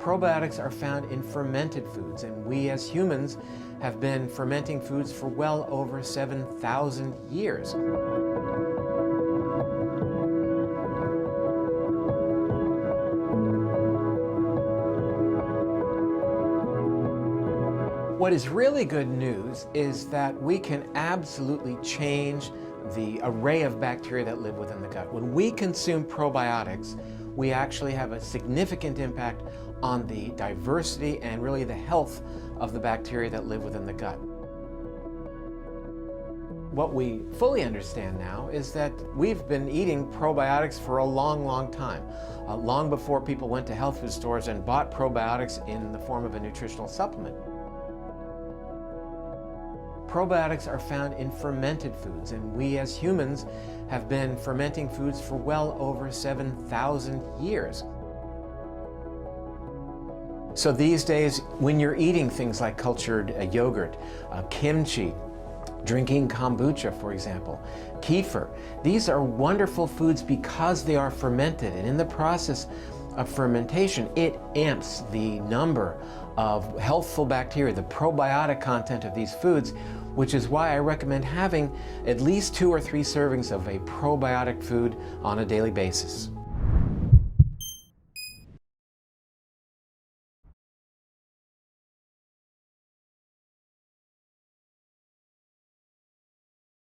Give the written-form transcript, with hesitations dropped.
Probiotics are found in fermented foods, and we as humans have been fermenting foods for well over 7,000 years. What is really good news is that we can absolutely change the array of bacteria that live within the gut. When we consume probiotics, we actually have a significant impact on the diversity and really the health of the bacteria that live within the gut. What we fully understand now is that we've been eating probiotics for a long time, long before people went to health food stores and bought probiotics in the form of a nutritional supplement. Probiotics are found in fermented foods, and we as humans have been fermenting foods for well over 7,000 years. So these days, when you're eating things like cultured yogurt, kimchi, drinking kombucha, for example, kefir, these are wonderful foods because they are fermented, and in the process of fermentation, it amps the number of healthful bacteria, the probiotic content of these foods, which is why I recommend having at least 2 or 3 servings of a probiotic food on a daily basis.